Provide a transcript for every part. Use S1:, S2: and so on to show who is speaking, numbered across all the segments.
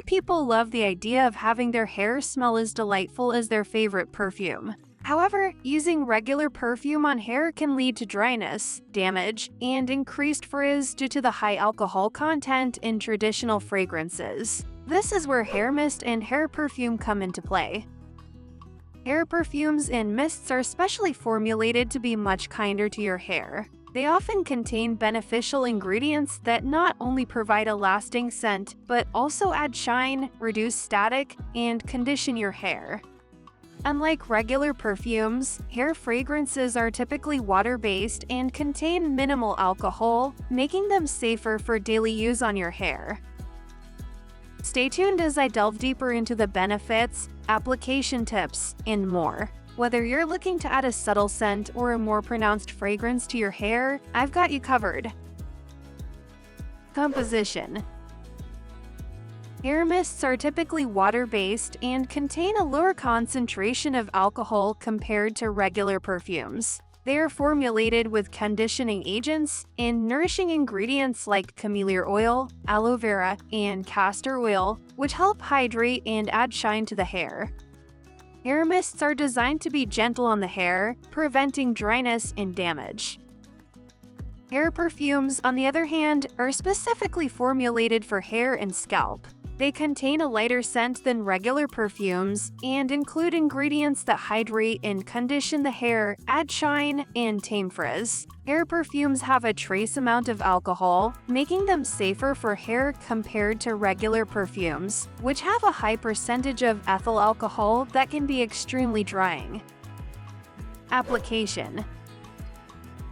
S1: people love the idea of having their hair smell as delightful as their favorite perfume. However, using regular perfume on hair can lead to dryness, damage, and increased frizz due to the high alcohol content in traditional fragrances. This is where hair mist and hair perfume come into play. Hair perfumes and mists are specially formulated to be much kinder to your hair. They often contain beneficial ingredients that not only provide a lasting scent, but also add shine, reduce static, and condition your hair. Unlike regular perfumes, hair fragrances are typically water-based and contain minimal alcohol, making them safer for daily use on your hair. Stay tuned as I delve deeper into the benefits, application tips, and more. Whether you're looking to add a subtle scent or a more pronounced fragrance to your hair, I've got you covered. Composition. Hair mists are typically water-based and contain a lower concentration of alcohol compared to regular perfumes. They are formulated with conditioning agents and nourishing ingredients like camellia oil, aloe vera, and castor oil, which help hydrate and add shine to the hair. Hair mists are designed to be gentle on the hair, preventing dryness and damage. Hair perfumes, on the other hand, are specifically formulated for hair and scalp. They contain a lighter scent than regular perfumes and include ingredients that hydrate and condition the hair, add shine, and tame frizz. Hair perfumes have a trace amount of alcohol, making them safer for hair compared to regular perfumes, which have a high percentage of ethyl alcohol that can be extremely drying. Application.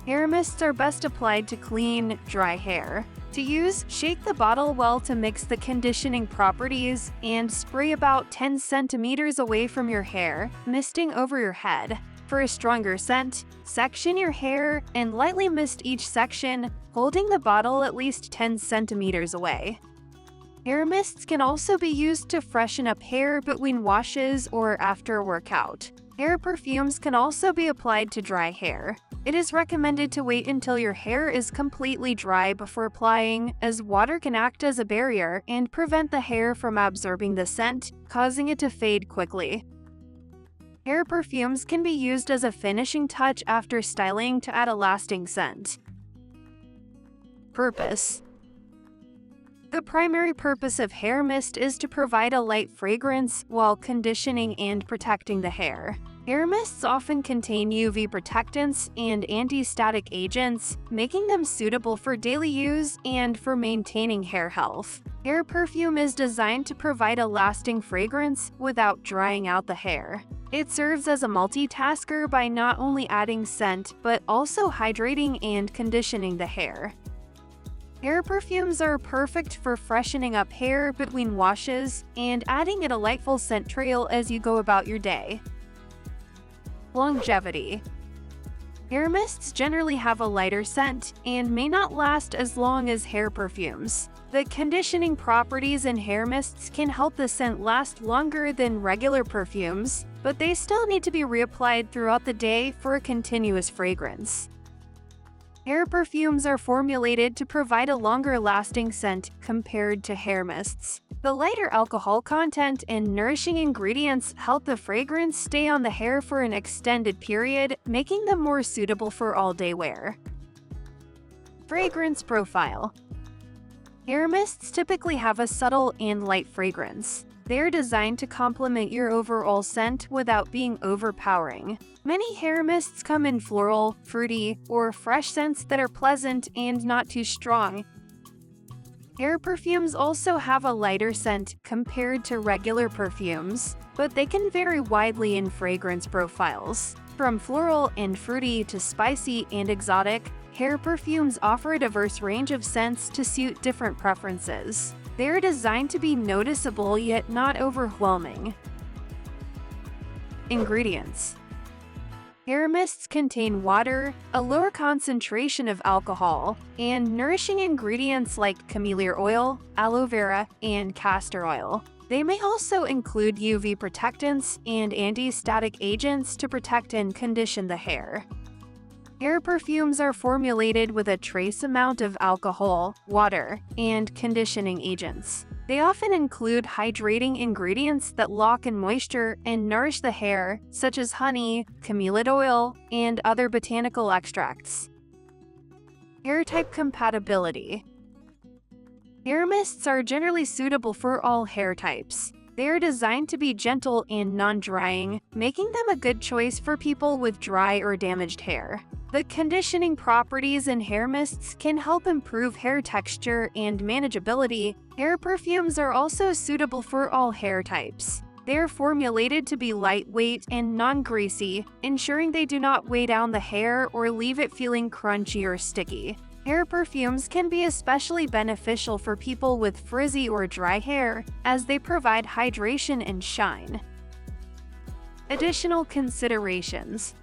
S1: Hair mists are best applied to clean, dry hair. To use, shake the bottle well to mix the conditioning properties and spray about 10 centimeters away from your hair, misting over your head. For a stronger scent, section your hair and lightly mist each section, holding the bottle at least 10 centimeters away. Hair mists can also be used to freshen up hair between washes or after a workout. Hair perfumes can also be applied to dry hair. It is recommended to wait until your hair is completely dry before applying, as water can act as a barrier and prevent the hair from absorbing the scent, causing it to fade quickly. Hair perfumes can be used as a finishing touch after styling to add a lasting scent. Purpose. The primary purpose of hair mist is to provide a light fragrance while conditioning and protecting the hair. Hair mists often contain UV protectants and anti-static agents, making them suitable for daily use and for maintaining hair health. Hair perfume is designed to provide a lasting fragrance without drying out the hair. It serves as a multitasker by not only adding scent but also hydrating and conditioning the hair. Hair perfumes are perfect for freshening up hair between washes and adding a delightful scent trail as you go about your day. Longevity. Hair mists generally have a lighter scent and may not last as long as hair perfumes. The conditioning properties in hair mists can help the scent last longer than regular perfumes, but they still need to be reapplied throughout the day for a continuous fragrance. Hair perfumes are formulated to provide a longer-lasting scent compared to hair mists. The lighter alcohol content and nourishing ingredients help the fragrance stay on the hair for an extended period, making them more suitable for all-day wear. Fragrance profile. Hair mists typically have a subtle and light fragrance. They are designed to complement your overall scent without being overpowering. Many hair mists come in floral, fruity, or fresh scents that are pleasant and not too strong. Hair perfumes also have a lighter scent compared to regular perfumes, but they can vary widely in fragrance profiles. From floral and fruity to spicy and exotic, hair perfumes offer a diverse range of scents to suit different preferences. They are designed to be noticeable yet not overwhelming. Ingredients. Hair mists contain water, a lower concentration of alcohol, and nourishing ingredients like camellia oil, aloe vera, and castor oil. They may also include UV protectants and anti-static agents to protect and condition the hair. Hair perfumes are formulated with a trace amount of alcohol, water, and conditioning agents. They often include hydrating ingredients that lock in moisture and nourish the hair, such as honey, camellia oil, and other botanical extracts. Hair type compatibility. Hair mists are generally suitable for all hair types. They are designed to be gentle and non-drying, making them a good choice for people with dry or damaged hair. The conditioning properties in hair mists can help improve hair texture and manageability. Hair perfumes are also suitable for all hair types. They are formulated to be lightweight and non-greasy, ensuring they do not weigh down the hair or leave it feeling crunchy or sticky. Hair perfumes can be especially beneficial for people with frizzy or dry hair, as they provide hydration and shine. Additional considerations.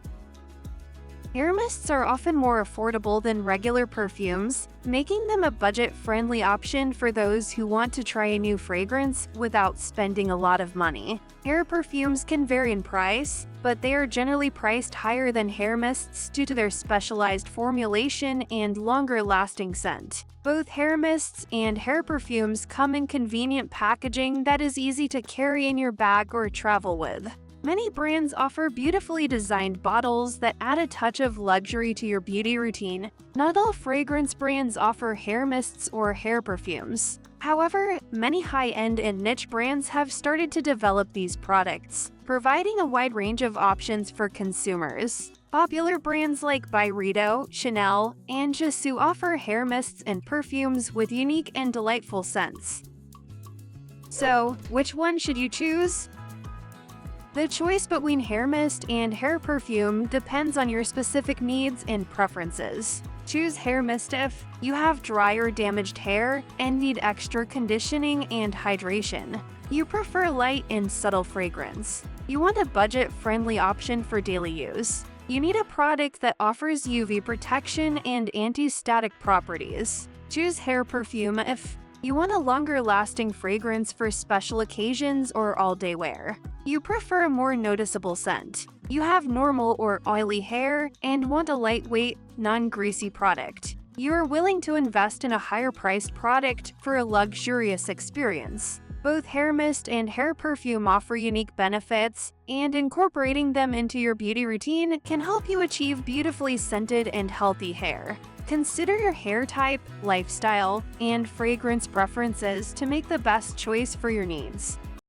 S1: Hair mists are often more affordable than regular perfumes, making them a budget-friendly option for those who want to try a new fragrance without spending a lot of money. Hair perfumes can vary in price, but they are generally priced higher than hair mists due to their specialized formulation and longer-lasting scent. Both hair mists and hair perfumes come in convenient packaging that is easy to carry in your bag or travel with. Many brands offer beautifully designed bottles that add a touch of luxury to your beauty routine. Not all fragrance brands offer hair mists or hair perfumes. However, many high-end and niche brands have started to develop these products, providing a wide range of options for consumers. Popular brands like Byredo, Chanel, and Gisou offer hair mists and perfumes with unique and delightful scents. So, which one should you choose? The choice between hair mist and hair perfume depends on your specific needs and preferences. Choose hair mist if you have dry or damaged hair and need extra conditioning and hydration. You prefer light and subtle fragrance. You want a budget-friendly option for daily use. You need a product that offers UV protection and anti-static properties. Choose hair perfume if you want a longer-lasting fragrance for special occasions or all-day wear. You prefer a more noticeable scent. You have normal or oily hair and want a lightweight, non-greasy product. You are willing to invest in a higher-priced product for a luxurious experience. Both hair mist and hair perfume offer unique benefits, and incorporating them into your beauty routine can help you achieve beautifully scented and healthy hair. Consider your hair type, lifestyle, and fragrance preferences to make the best choice for your needs.